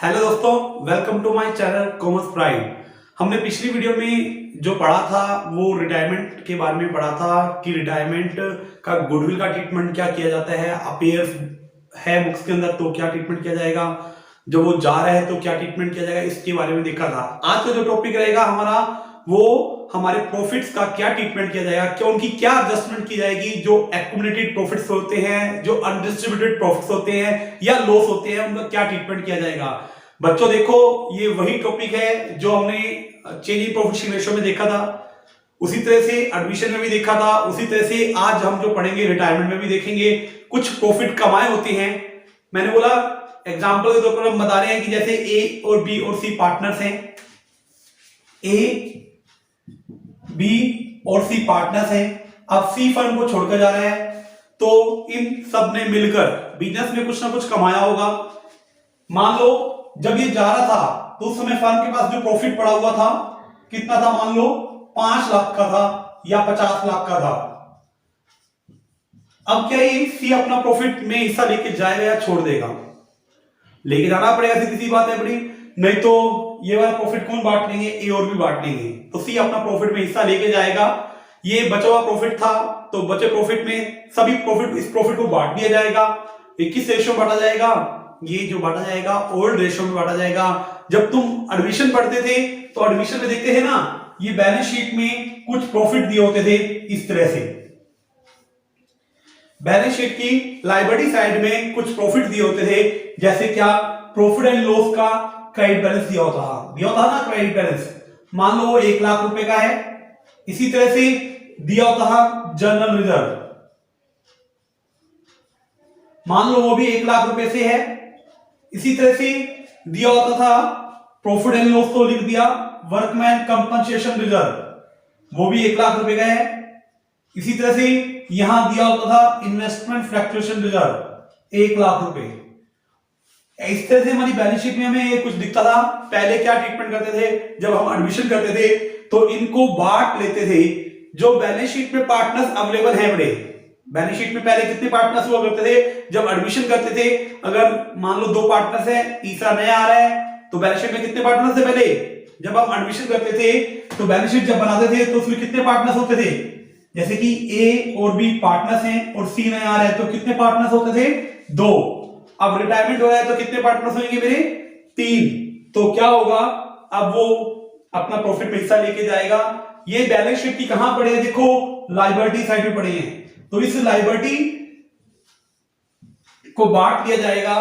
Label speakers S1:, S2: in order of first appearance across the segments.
S1: Hello दोस्तों, welcome to my channel commerce pride. हमने पिछली वीडियो में जो पढ़ा था वो रिटायरमेंट के बारे में पढ़ा था कि रिटायरमेंट का गुडविल का ट्रीटमेंट क्या किया जाता है, अपेयर्स है बुक्स के अंदर तो क्या ट्रीटमेंट किया जाएगा, जब वो जा रहा है तो क्या ट्रीटमेंट किया जाएगा, इसके बारे में देखा था। आज का जो टॉपिक रहेगा हमारा वो हमारे प्रॉफिट्स का क्या ट्रीटमेंट किया जाएगा, क्या उनकी क्या एडजस्टमेंट की जाएगी, जो एक्युमुलेटेड प्रॉफिट्स होते हैं, जो अनडिस्ट्रीब्यूटेड प्रॉफिट्स होते हैं या लॉस होते हैं, उनका क्या ट्रीटमेंट किया जाएगा। बच्चों देखो, ये वही टॉपिक है जो हमने चेंज इन प्रॉफिट रेशियो में देखा था, उसी तरह से एडमिशन में भी देखा था, उसी तरह से आज हम जो पढ़ेंगे रिटायरमेंट में भी देखेंगे। कुछ प्रॉफिट कमाए होते हैं, मैंने बोला एग्जांपल के तौर पर हम बता रहे हैं कि जैसे ए और बी और सी पार्टनर्स हैं, ए बी और सी पार्टनर्स हैं। अब सी फर्म को छोड़कर जा रहा है तो इन सब ने मिलकर बिजनेस में कुछ ना कुछ कमाया होगा। मान लो जब ये जा रहा था तो उस समय फर्म के पास जो प्रॉफिट पड़ा हुआ था कितना था, मान लो 5 लाख का था या 50 लाख का था। अब क्या ये सी अपना प्रॉफिट में हिस्सा लेके जाएगा या छोड़ देगा? लेके जाना पड़ेगा, सीधी सी बात है बड़ी, नहीं तो ये वाला प्रॉफिट कौन बांट लेंगे, ए और बी बांट लेंगे। तो सी अपना प्रॉफिट में हिस्सा लेके जाएगा। ये बचा हुआ प्रॉफिट था तो बचे प्रॉफिट में सभी प्रॉफिट, इस प्रॉफिट को बांट दिया जाएगा। ये किस रेशियो में बांटा जाएगा? ये जो बांटा जाएगा ओल्ड रेशियो में बांटा जाएगा। जब तुम एडमिशन पढ़ते थे तो एडमिशन में देखते थे ना, ये बैलेंस शीट में कुछ प्रॉफिट दिए होते थे इस तरह से। बैलेंस शीट की लायबिलिटी साइड में कुछ प्रॉफिट दिए होते थे, जैसे क्या, प्रॉफिट एंड लॉस का क्रेडिट बैलेंस दिया होता ना, क्रेडिट बैलेंस। मान लो वो 1 लाख रुपए का है। इसी तरह से दिया होता है जनरल रिजर्व, मान लो वो भी 1 लाख रुपए से है। इसी तरह से दिया होता था प्रॉफिट एंड लॉस को लिख दिया वर्कमैन कंपनसेशन रिजर्व, वो भी 1 लाख रुपए का है। इसी तरह से यहां दिया होता था इन्वेस्टमेंट फ्लक्चुएशन रिजर्व 1 लाख रुपए। इस तरह से हमारी बैलेंस शीट में हमें ये कुछ दिखता था। पहले क्या ट्रीटमेंट करते थे, जब हम एडमिशन करते थे तो इनको बांट लेते थे। जो बैलेंस शीट में पार्टनर्स अवेलेबल हैं बड़े, बैलेंस शीट में पहले कितने पार्टनर्स हुआ करते थे जब एडमिशन करते थे? अगर मान लो 2 पार्टनर्स हैं, तीसरा नया आ रहा है, तो बैलेंस शीट में कितने पार्टनर्स थे पहले? जब हम एडमिशन करते थे तो बैलेंस शीट जब बनाते थे तो उसमें कितने पार्टनर्स होते थे? जैसे कि ए और बी पार्टनर्स हैं और सी नया आ रहा है तो कितने पार्टनर्स होते थे? 2। अब रिटायरमेंट हो रहा है तो कितने पार्टनर्स होंगे मेरे? 3। तो क्या होगा, अब वो अपना प्रॉफिट में हिस्सा लेके जाएगा। ये बैलेंस शीट की कहां पड़े हैं? देखो लायबिलिटी साइड में पड़े हैं। तो इस लायबिलिटी को बांट लिया जाएगा,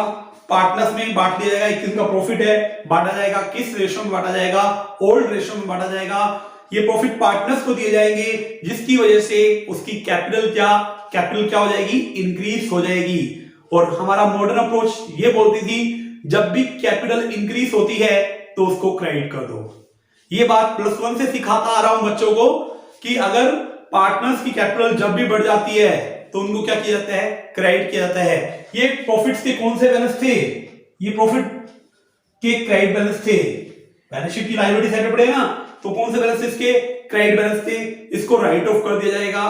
S1: पार्टनर्स में बांट लिया जाएगा। किसका प्रॉफिट है बांटा जाएगा, किस रेशियो में बांटा जाएगा? ओल्ड रेशियो में बांटा जाएगा। ये प्रॉफिट पार्टनर्स को दिए जाएंगे, जिसकी वजह से उसकी कैपिटल क्या हो जाएगी? इंक्रीज हो जाएगी। और हमारा मॉडर्न अप्रोच ये बोलती थी जब भी कैपिटल इंक्रीज होती है तो उसको क्रेडिट कर दो। ये बात +1 से सिखाता आ रहा हूं बच्चों को कि अगर पार्टनर्स की कैपिटल जब भी बढ़ जाती है तो उनको क्या किया जाता है? क्रेडिट किया जाता है। ये प्रॉफिट्स के कौन से बैलेंस थे? ये प्रॉफिट के क्रेडिट बैलेंस थे। बैलेंस शीट की लायबिलिटी साइड पे पड़े ना, तो कौन से बैलेंस थे? इसके क्रेडिट बैलेंस थे। इसको राइट ऑफ कर दिया जाएगा,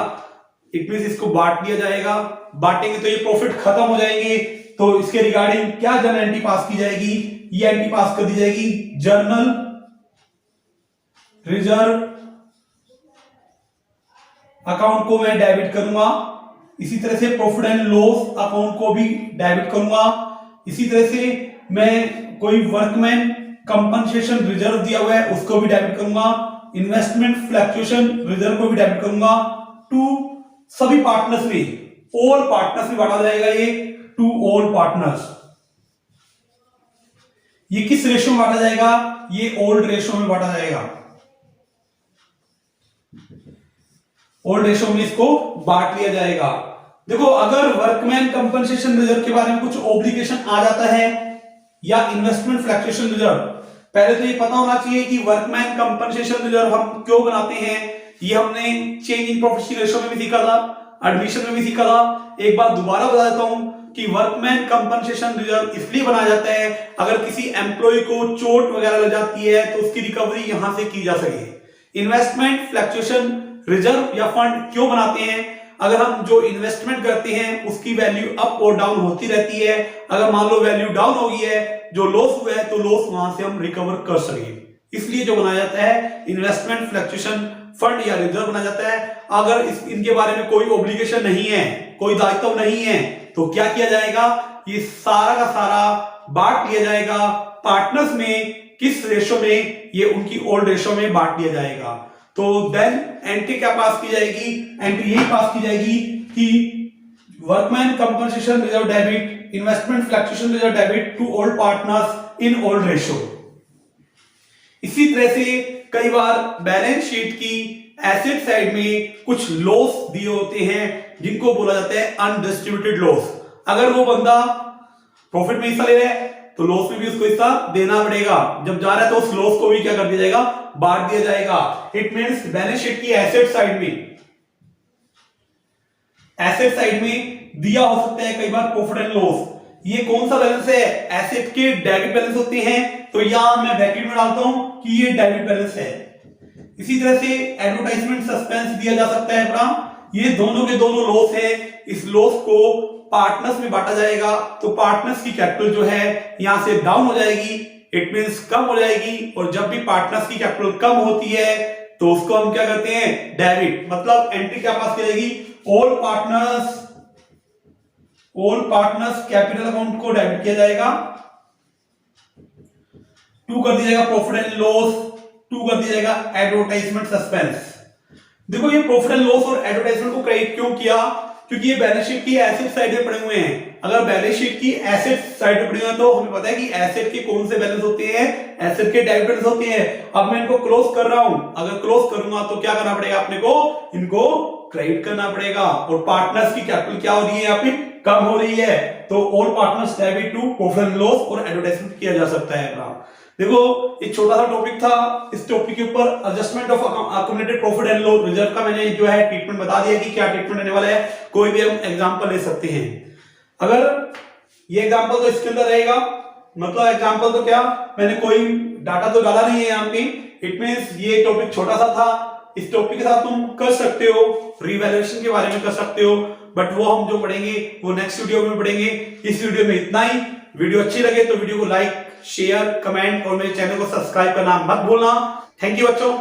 S1: इट मींस इसको बांट दिया जाएगा। बांटेंगे तो ये प्रॉफिट खत्म हो जाएंगे, तो इसके रिगार्डिंग क्या जर्नल एंट्री पास की जाएगी? ये एंट्री पास कर दी जाएगी, जर्नल रिजर्व अकाउंट को मैं डेबिट करूंगा। इसी तरह से प्रॉफिट एंड लॉस अकाउंट को भी डेबिट करूंगा। इसी तरह से मैं कोई वर्कमैन कंपनसेशन रिजर्व दिया हुआ है उसको भी डेबिट करूंगा। इन्वेस्टमेंट फ्लक्चुएशन रिजर्व को भी डेबिट करूंगा। टू सभी पार्टनर्स में, ऑल पार्टनर्स में बांटा जाएगा ये, टू ऑल पार्टनर्स। ये किस रेशियो में बांटा जाएगा? ये ओल्ड रेशियो में बांटा जाएगा। ओल्ड रेशियो में इसको बांट लिया जाएगा। देखो, अगर वर्कमैन कंपनसेशन रिजर्व के बारे में कुछ ऑब्लिगेशन आ जाता है या इन्वेस्टमेंट फ्लक्चुएशन रिजर्व, पहले तो ये पता होना चाहिए कि वर्कमैन कंपनसेशन रिजर्व हम क्यों बनाते हैं। ये हमने चेंज इन प्रॉफिट रेशियो में भी सीखा था, एडमिशन में भी सीखा था। एक बार दोबारा बता देता हूं कि वर्कमैन कंपनसेशन रिजर्व इसलिए बनाया जाता है अगर किसी एम्प्लॉय को चोट वगैरह लग जाती है तो उसकी रिकवरी यहां से की जा सके। इन्वेस्टमेंट फ्लक्चुएशन रिजर्व या फंड क्यों बनाते हैं? अगर हम जो इन्वेस्टमेंट करते हैं उसकी वैल्यू अप और डाउन होती रहती है। अगर मान लो वैल्यू डाउन हो गई है, जो लॉस हुआ है, तो लॉस वहां से हम रिकवर कर सके। इसलिए जो बनाया जाता है इन्वेस्टमेंट फ्लक्चुएशन फंड या रिजर्व बनाया जाता है। अगर इनके बारे में कोई ऑब्लिगेशन नहीं है, कोई दायित्व नहीं है, तो क्या किया जाएगा, ये सारा का सारा बांट लिया जाएगा पार्टनर्स में। किस रेशो में, ये उनकी ओल्ड रेशो में बांट लिया जाएगा। तो देन एंट्री क्या पास की जाएगी, एंट्री यही पास की जाएगी कि workman compensation reserve debit, investment fluctuation reserve debit to old partners in old ratio. इसी तरह से कई बार बैलेंस शीट की एसेट साइड में कुछ लॉस दिए होते हैं जिनको बोला जाता है अनडिस्ट्रीब्यूटेड लॉस। अगर वो बंदा प्रॉफिट में हिस्सा ले रहा है तो लॉस में भी उसको हिस्सा देना पड़ेगा। जब जा रहा है तो उस लॉस को भी क्या कर दिया जाएगा, बांट दिया जाएगा। इट मींस बैलेंस शीट की एसेट साइड में दिया हो सकता है कई बार प्रॉफिट एंड लॉस। ये कौन सा बैलेंस है, एसेट के डेबिट बैलेंस होते हैं, तो यहां मैं ब्रैकेट में डालता हूं कि ये डेबिट बैलेंस है। इसी तरह से एडवर्टाइजमेंट सस्पेंस दिया जा सकता है अपना, ये दोनों के दोनों लॉस है। इस लॉस को पार्टनर्स में बांटा जाएगा, तो पार्टनर्स की कैपिटल जो है यहां से डाउन हो जाएगी, इट मींस कम हो जाएगी। और जब भी पार्टनर्स की कैपिटल कम होती है तो उसको हम क्या करते हैं, डेबिट। मतलब एंट्री क्या पास की जाएगी, ऑल पार्टनर्स कैपिटल अकाउंट को डेबिट किया जाएगा, टू कर दिया जाएगा प्रॉफिट एंड लॉस, टू कर दिया जाएगा एडवर्टाइजमेंट सस्पेंस। देखो ये प्रॉफिट एंड लॉस और एडवर्टाइजमेंट को क्रेडिट क्यों किया, क्योंकि ये बैलेंस शीट की एसेट साइड में पड़े हुए हैं। अगर बैलेंस शीट की एसेट साइड में पड़े हुए हैं तो हमें पता है कि एसेट के कौन से बैलेंस होते हैं, एसेट के डेबिट बैलेंस होते हैं। अब मैं इनको क्लोज कर रहा हूं, अगर क्लोज करूंगा तो क्या करना पड़ेगा अपने को, इनको क्रेडिट करना पड़ेगा। और पार्टनर्स की कैपिटल क्या हो रही है, यहाँ पे कम हो रही है, तो all partners debit to profit and loss और एडवर्टाइजमेंट किया जा सकता है। देखो एक छोटा सा टॉपिक था, इस टॉपिक के ऊपर adjustment of accumulated profit and loss reserve का मैंने जो है ट्रीटमेंट बता दिया कि क्या ट्रीटमेंट रहने वाला है। कोई भी हम एग्जांपल ले सकते हैं। अगर ये एग्जांपल तो इसके अंदर रहेगा, मतलब एग्जांपल तो क्या, मैंने कोई डाटा तो डाला नहीं है यहाँ पे। इट मींस ये टॉपिक छोटा सा था, इस टॉपिक के साथ तुम कर सकते हो, रिवैल्यूएशन के बारे में कर सकते हो, बट वो हम जो पढ़ेंगे वो नेक्स्ट वीडियो में पढ़ेंगे। इस वीडियो में इतना ही। वीडियो अच्छी लगे तो वीडियो को लाइक, शेयर, कमेंट और मेरे चैनल को सब्सक्राइब करना मत भूलना। थैंक यू बच्चों।